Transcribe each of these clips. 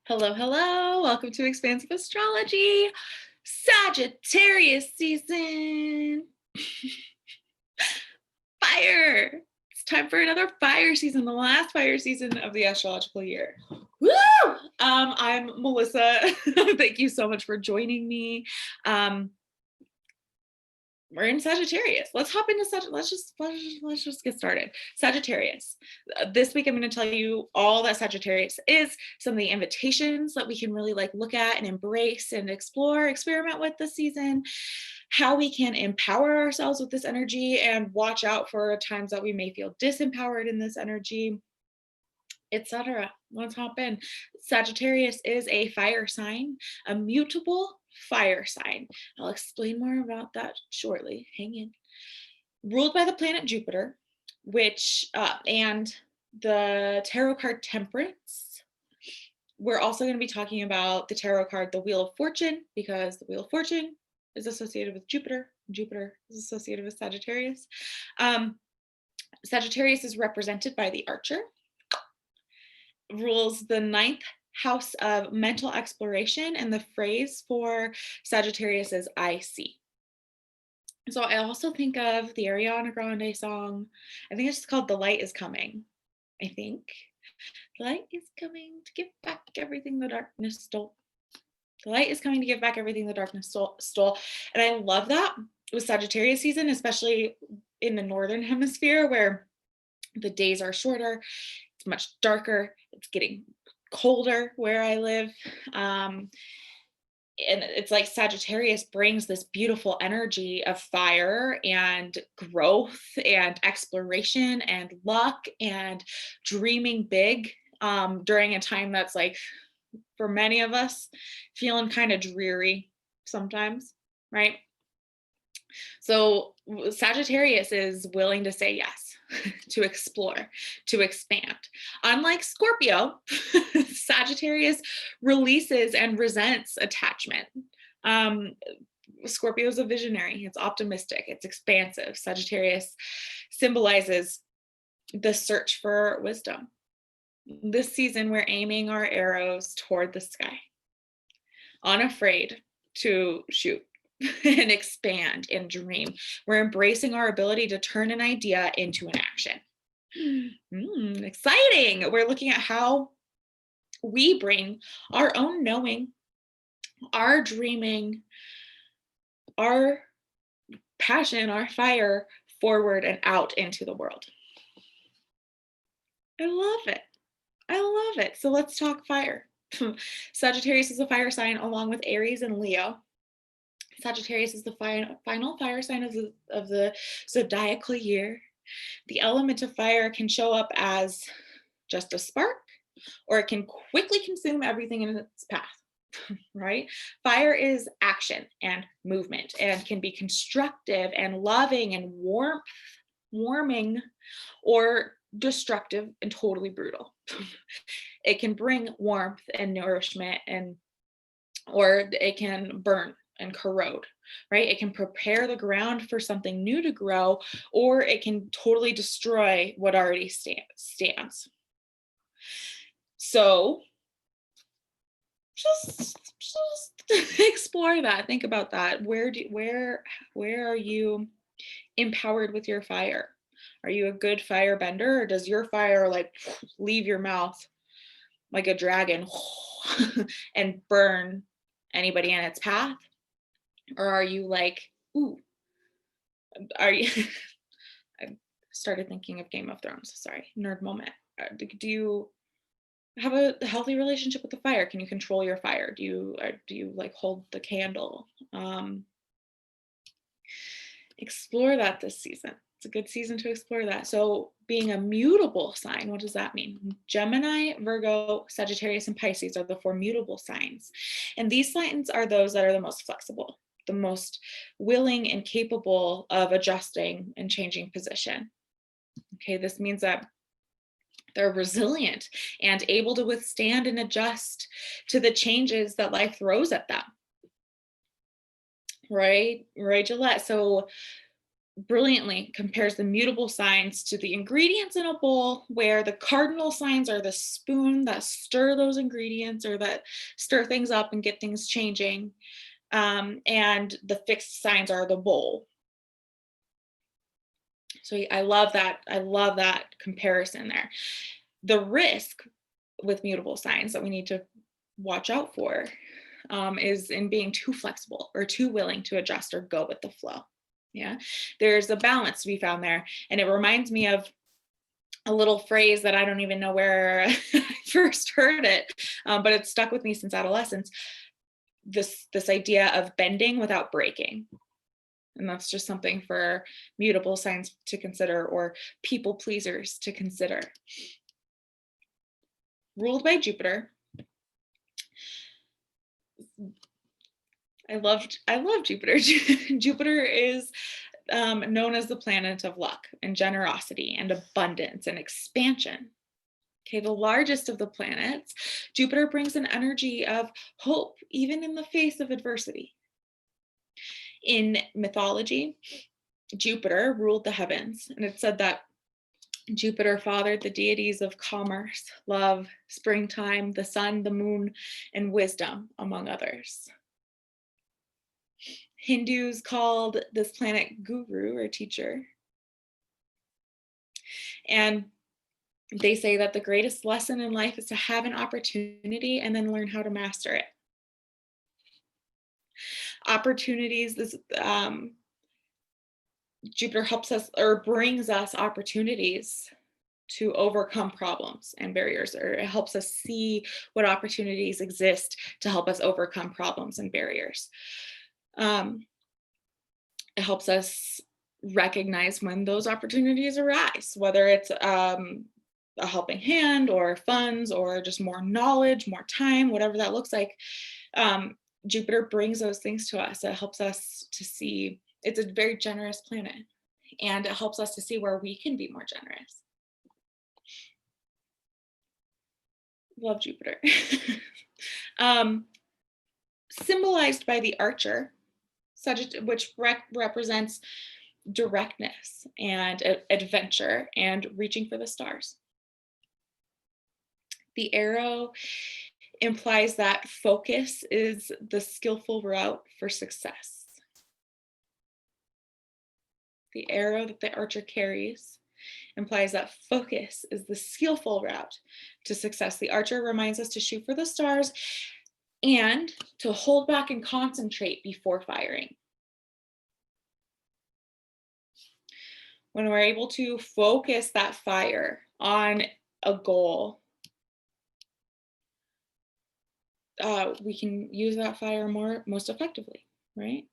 Hello, hello. Welcome to Expansive Astrology, Sagittarius season. Fire. It's time for another fire season, the last fire season of the astrological year. Woo! I'm Melissa. Thank you so much for joining me. We're in Sagittarius. Let's hop into let's just get started. Sagittarius. This week I'm going to tell you all that Sagittarius is, some of the invitations that we can really look at and embrace and explore, experiment with this season, how we can empower ourselves with this energy and watch out for times that we may feel disempowered in this energy, etc. Let's hop in. Sagittarius is a fire sign, a mutable fire sign. I'll explain more about that shortly. Hang in. Ruled by the planet Jupiter, which and the tarot card Temperance. We're also going to be talking about the tarot card, the Wheel of Fortune, because the Wheel of Fortune is associated with Jupiter. Jupiter is associated with Sagittarius. Sagittarius is represented by the Archer. Rules the ninth house of mental exploration, and the phrase for Sagittarius is I see. So I also think of the Ariana Grande song. I think it's just called The Light is Coming. I think. The light is coming to give back everything the darkness stole. The light is coming to give back everything the darkness stole. And I love that with Sagittarius season, especially in the northern hemisphere where the days are shorter, it's much darker, it's getting colder where I live. And it's like Sagittarius brings this beautiful energy of fire and growth and exploration and luck and dreaming big during a time that's, like, for many of us, feeling kind of dreary sometimes, right? So Sagittarius is willing to say yes, to explore, to expand. Unlike Scorpio, Sagittarius releases and resents attachment. Scorpio is a visionary, it's optimistic, it's expansive. Sagittarius symbolizes the search for wisdom. This season, we're aiming our arrows toward the sky, unafraid to shoot and expand and dream. We're embracing our ability to turn an idea into an action. Exciting. We're looking at how we bring our own knowing, our dreaming, our passion, our fire forward and out into the world. I love it. I love it. So let's talk fire. Sagittarius is a fire sign along with Aries and Leo. Sagittarius is the final fire sign of the zodiacal year. The element of fire can show up as just a spark, or it can quickly consume everything in its path, right? Fire is action and movement and can be constructive and loving and warming, or destructive and totally brutal. It can bring warmth and nourishment, or it can burn and corrode, right? It can prepare the ground for something new to grow, or it can totally destroy what already stands. So just explore that. Think about that. Where are you empowered with your fire? Are you a good fire bender, or does your fire leave your mouth like a dragon and burn anybody in its path? Or are you are you I started thinking of Game of Thrones, sorry, nerd moment. Do you have a healthy relationship with the fire? Can you control your fire? Do you hold the candle? Explore that this season. It's a good season to explore that. So being a mutable sign, what does that mean? Gemini, Virgo, Sagittarius, and Pisces are the 4 mutable signs. And these signs are those that are the most flexible, the most willing and capable of adjusting and changing position. Okay, this means that they're resilient and able to withstand and adjust to the changes that life throws at them. Right, Gillette. So brilliantly compares the mutable signs to the ingredients in a bowl, where the cardinal signs are the spoon that stir those ingredients or that stir things up and get things changing. And the fixed signs are the bowl. So I love that. I love that comparison there. The risk with mutable signs that we need to watch out for is in being too flexible or too willing to adjust or go with the flow. Yeah, there's a balance to be found there. And it reminds me of a little phrase that I don't even know where I first heard it, but it's stuck with me since adolescence. This idea of bending without breaking. And that's just something for mutable signs to consider, or people pleasers to consider. Ruled by Jupiter. I love Jupiter. Jupiter is known as the planet of luck and generosity and abundance and expansion. Okay, the largest of the planets, Jupiter brings an energy of hope, even in the face of adversity. In mythology, Jupiter ruled the heavens, and it said that Jupiter fathered the deities of commerce, love, springtime, the sun, the moon, and wisdom, among others. Hindus called this planet Guru, or teacher. And they say that the greatest lesson in life is to have an opportunity and then learn how to master it. Opportunities, Jupiter helps us or brings us opportunities to overcome problems and barriers, or it helps us see what opportunities exist to help us overcome problems and barriers. It helps us recognize when those opportunities arise, whether it's a helping hand or funds or just more knowledge, more time, whatever that looks like. Jupiter brings those things to us. It helps us to see. It's a very generous planet, and it helps us to see where we can be more generous. Love Jupiter. Symbolized by the archer, which represents directness and adventure and reaching for the stars. The arrow implies that focus is the skillful route for success. The arrow that the archer carries implies that focus is the skillful route to success. The archer reminds us to shoot for the stars and to hold back and concentrate before firing. When we're able to focus that fire on a goal, we can use that fire most effectively, right?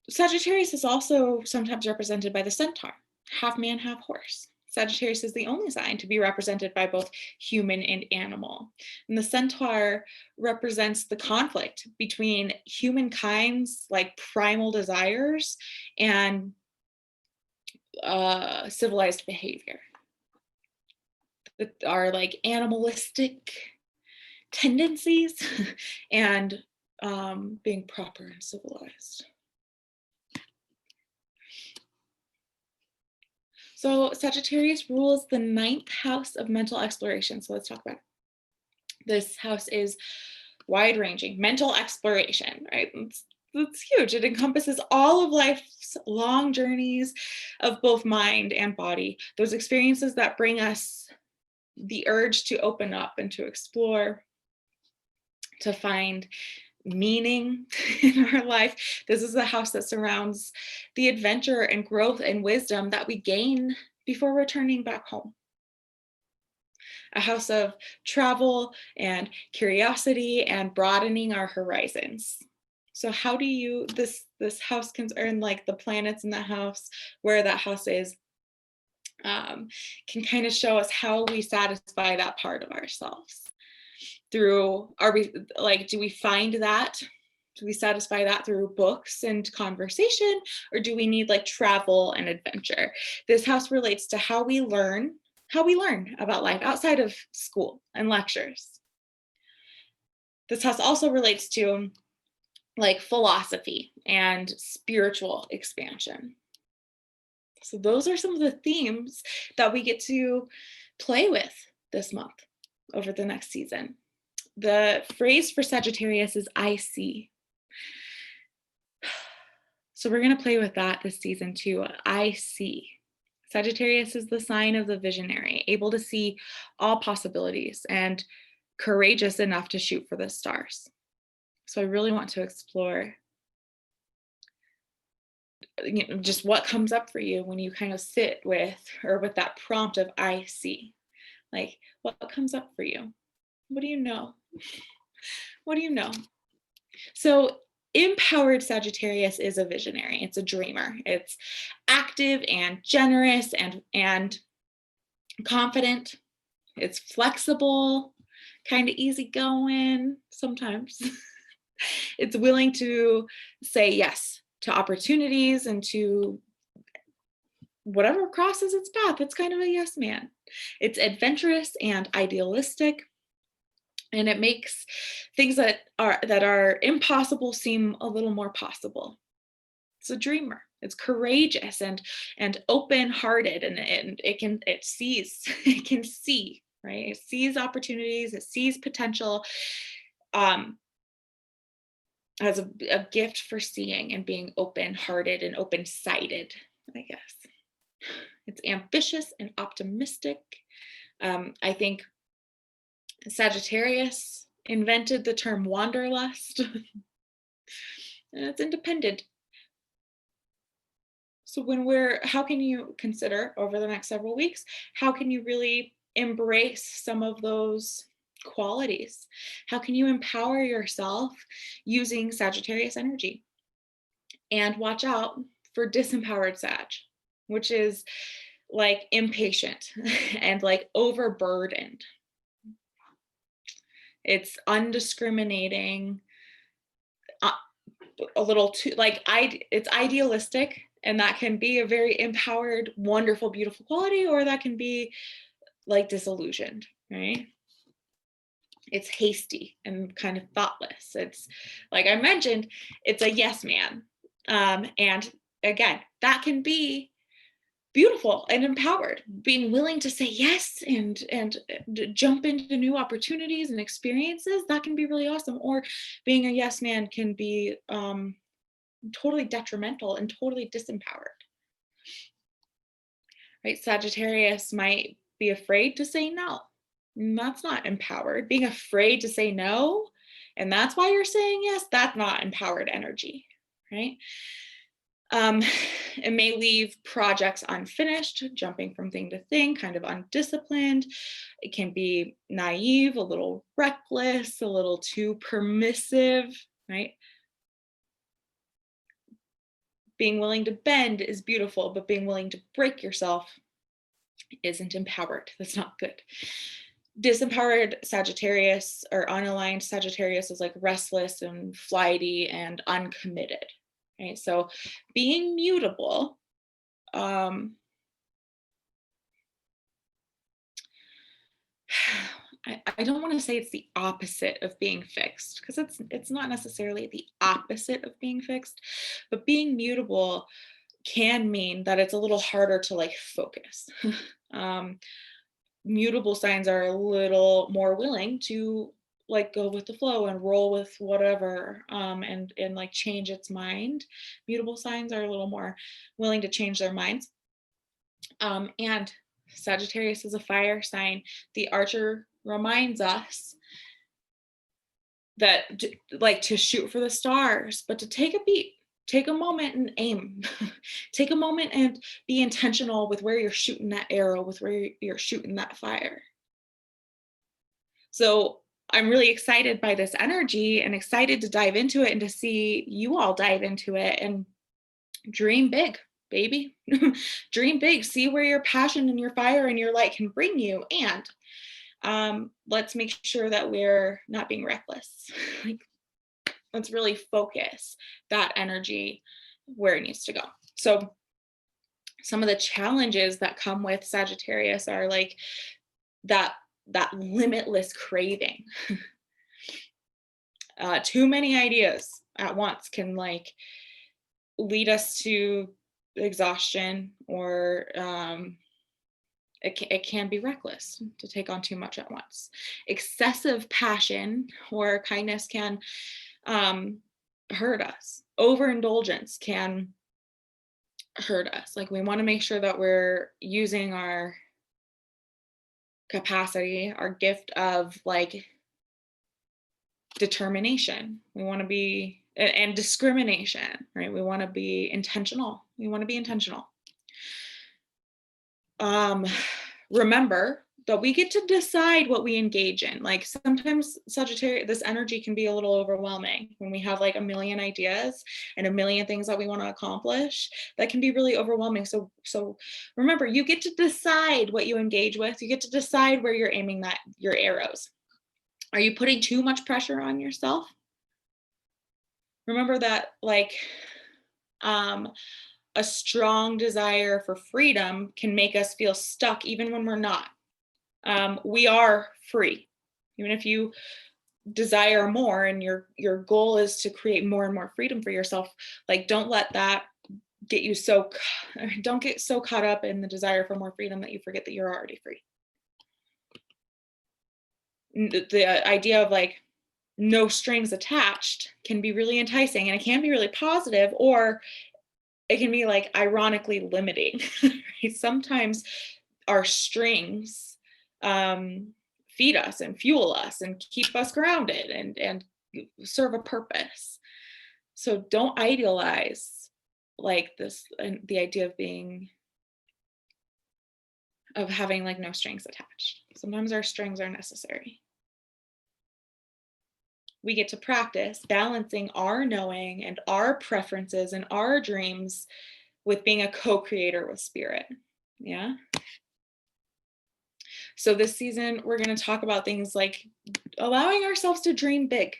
Sagittarius is also sometimes represented by the centaur, half man, half horse. Sagittarius is the only sign to be represented by both human and animal. And the centaur represents the conflict between humankind's like primal desires and civilized behavior. Our like animalistic tendencies and being proper and civilized. So Sagittarius rules the 9th house of mental exploration. So let's talk about it. This house is wide-ranging, mental exploration, right? It's huge. It encompasses all of life's long journeys of both mind and body, those experiences that bring us the urge to open up and to explore, to find meaning in our life. This is the house that surrounds the adventure and growth and wisdom that we gain before returning back home. A house of travel and curiosity and broadening our horizons. So how do you, this house can earn like the planets in the house, where that house is, can kind of show us how we satisfy that part of ourselves. Do we find that? Do we satisfy that through books and conversation, or do we need like travel and adventure? This house relates to how we learn about life outside of school and lectures. This house also relates to like philosophy and spiritual expansion. So those are some of the themes that we get to play with this month over the next season. The phrase for Sagittarius is I see. So we're going to play with that this season too. I see. Sagittarius is the sign of the visionary, able to see all possibilities and courageous enough to shoot for the stars. So I really want to explore, just what comes up for you when you kind of sit with that prompt of I see. Like, what comes up for you? What do you know? What do you know? So empowered Sagittarius is a visionary. It's a dreamer. It's active and generous and confident. It's flexible, kind of easygoing sometimes. It's willing to say yes to opportunities and to whatever crosses its path. It's kind of a yes man. It's adventurous and idealistic, and it makes things that are impossible seem a little more possible. It's a dreamer. It's courageous and open-hearted, and it sees it can see, right? It sees opportunities, it sees potential, has a gift for seeing and being open-hearted and open-sided, I guess. It's ambitious and optimistic. I think Sagittarius invented the term wanderlust. And it's independent. So how can you consider over the next several weeks, how can you really embrace some of those qualities? How can you empower yourself using Sagittarius energy? And watch out for disempowered Sag, which is like impatient and like overburdened. It's undiscriminating, a little too it's idealistic, and that can be a very empowered, wonderful, beautiful quality, or that can be like disillusioned, right? It's hasty and kind of thoughtless. It's, like I mentioned, it's a yes man. And again, that can be beautiful and empowered, being willing to say yes and jump into new opportunities and experiences. That can be really awesome. Or being a yes man can be totally detrimental and totally disempowered, right? Sagittarius might be afraid to say no. That's not empowered. Being afraid to say no, and that's why you're saying yes, that's not empowered energy, right? It may leave projects unfinished, jumping from thing to thing, kind of undisciplined. It can be naive, a little reckless, a little too permissive, right? Being willing to bend is beautiful, but being willing to break yourself isn't empowered. That's not good. Disempowered Sagittarius or unaligned Sagittarius is like restless and flighty and uncommitted. Right? So being mutable, I don't want to say it's the opposite of being fixed, because it's not necessarily the opposite of being fixed, but being mutable can mean that it's a little harder to like focus. Mutable signs are a little more willing to like go with the flow and roll with whatever, and like change its mind. Mutable signs are a little more willing to change their minds. And Sagittarius is a fire sign. The Archer reminds us that like to shoot for the stars, but to take a beat, take a moment and aim. Take a moment and be intentional with where you're shooting that arrow, with where you're shooting that fire. So I'm really excited by this energy and excited to dive into it and to see you all dive into it and dream big, baby. Dream big. See where your passion and your fire and your light can bring you. And let's make sure that we're not being reckless. Like, let's really focus that energy where it needs to go. So some of the challenges that come with Sagittarius are like that limitless craving. Too many ideas, at once can like lead us to exhaustion, or it can be reckless to take on too much at once. Excessive passion or kindness can um, hurt us. Overindulgence can hurt us. Like, we want to make sure that we're using our capacity, our gift of like determination. We want to be, and discrimination, right? We want to be intentional. We want to be intentional. Um, remember that we get to decide what we engage in. Like, sometimes Sagittarius, this energy can be a little overwhelming when we have like a million ideas and a million things that we want to accomplish. That can be really overwhelming. So remember, you get to decide what you engage with. You get to decide where you're aiming your arrows. Are you putting too much pressure on yourself? Remember that like a strong desire for freedom can make us feel stuck even when we're not. We are free. Even if you desire more and your goal is to create more and more freedom for yourself, like, don't let that get you don't get so caught up in the desire for more freedom that you forget that you're already free. The idea of like no strings attached can be really enticing, and it can be really positive, or it can be like ironically limiting. Right? Sometimes our strings feed us and fuel us and keep us grounded and serve a purpose. So don't idealize like this, and the idea of having like no strings attached. Sometimes our strings are necessary. We get to practice balancing our knowing and our preferences and our dreams with being a co-creator with spirit. Yeah. So this season, we're going to talk about things like allowing ourselves to dream big.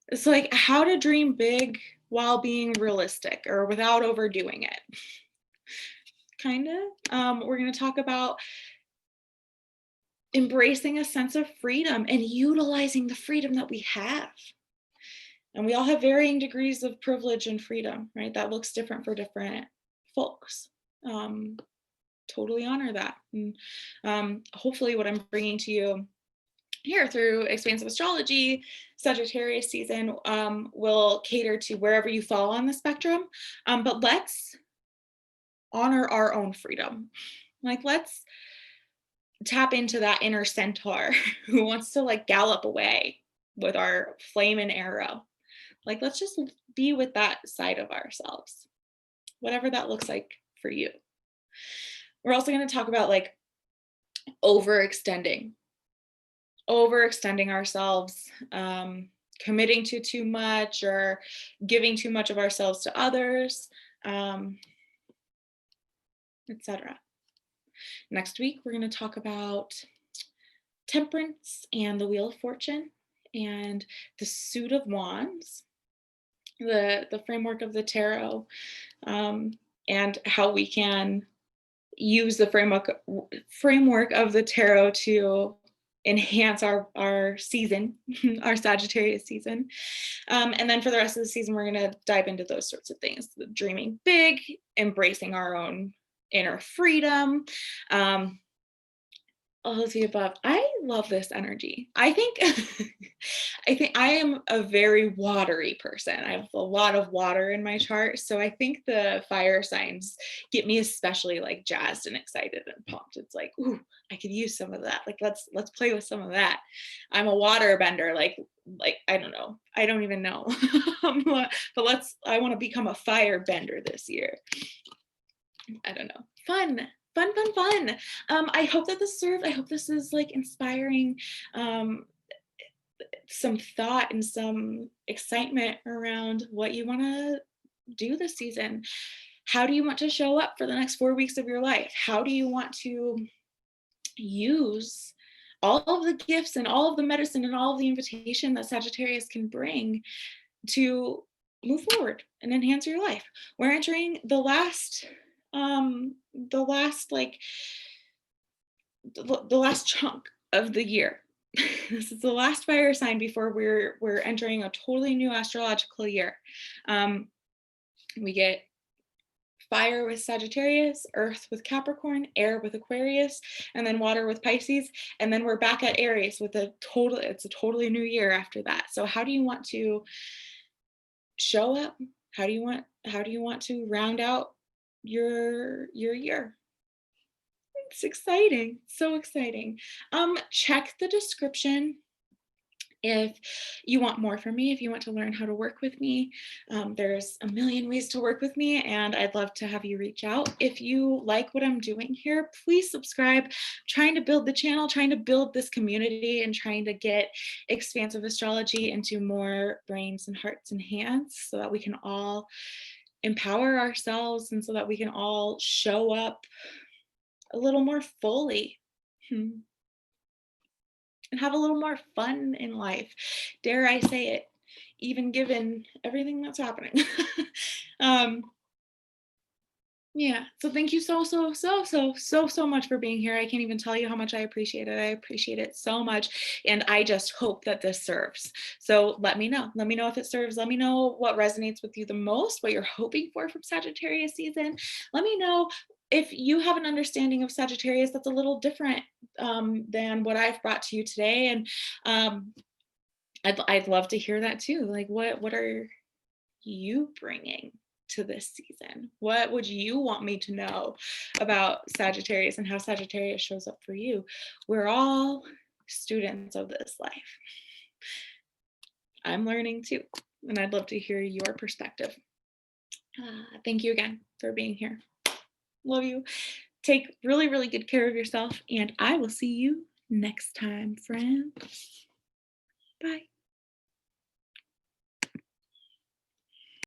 It's like how to dream big while being realistic or without overdoing it. Kind of. We're going to talk about embracing a sense of freedom and utilizing the freedom that we have. And we all have varying degrees of privilege and freedom, right? That looks different for different folks. Totally honor that. And hopefully what I'm bringing to you here through expansive astrology, Sagittarius season, will cater to wherever you fall on the spectrum. But let's honor our own freedom. Like, let's tap into that inner centaur who wants to like gallop away with our flame and arrow. Like, let's just be with that side of ourselves, whatever that looks like for you. We're also going to talk about like overextending ourselves, committing to too much or giving too much of ourselves to others, etc. Next week, we're going to talk about temperance and the wheel of fortune and the suit of wands, the framework of the tarot, and how we can use the framework of the tarot to enhance our season, our Sagittarius season. And then for the rest of the season, we're going to dive into those sorts of things: the dreaming big, embracing our own inner freedom, all of the above. I love this energy. I think I am a very watery person. I have a lot of water in my chart. So I think the fire signs get me especially like jazzed and excited and pumped. It's like, ooh, I could use some of that. Like, let's play with some of that. I'm a water bender, like I don't know. I don't even know. But I want to become a fire bender this year. I don't know. Fun. I hope that this served. I hope this is like inspiring some thought and some excitement around what you want to do this season. How do you want to show up for the next 4 weeks of your life? How do you want to use all of the gifts and all of the medicine and all of the invitation that Sagittarius can bring to move forward and enhance your life? We're entering the last chunk of the year. This is the last fire sign before we're entering a totally new astrological year. Um, we get fire with Sagittarius, earth with Capricorn, air with Aquarius, and then water with Pisces. And then we're back at Aries with it's a totally new year after that. So how do you want to show up? How do you want to round out your year? It's exciting. So exciting. Check the description if you want more from me, if you want to learn how to work with me. There's a million ways to work with me, and I'd love to have you reach out. If you like what I'm doing here, please subscribe. I'm trying to build the channel, trying to build this community, and trying to get expansive astrology into more brains and hearts and hands so that we can all empower ourselves and so that we can all show up a little more fully. Hmm. And have a little more fun in life. Dare I say it, even given everything that's happening. um, yeah. So thank you so much for being here. I can't even tell you how much I appreciate it. I appreciate it so much. And I just hope that this serves. So let me know. Let me know if it serves. Let me know what resonates with you the most, what you're hoping for from Sagittarius season. Let me know if you have an understanding of Sagittarius that's a little different than what I've brought to you today. And um, I'd love to hear that too. Like, what are you bringing to this season? What would you want me to know about Sagittarius and how Sagittarius shows up for you? We're all students of this life. I'm learning too, and I'd love to hear your perspective. Thank you again for being here. Love you. Take really, really good care of yourself, and I will see you next time, friends. Bye.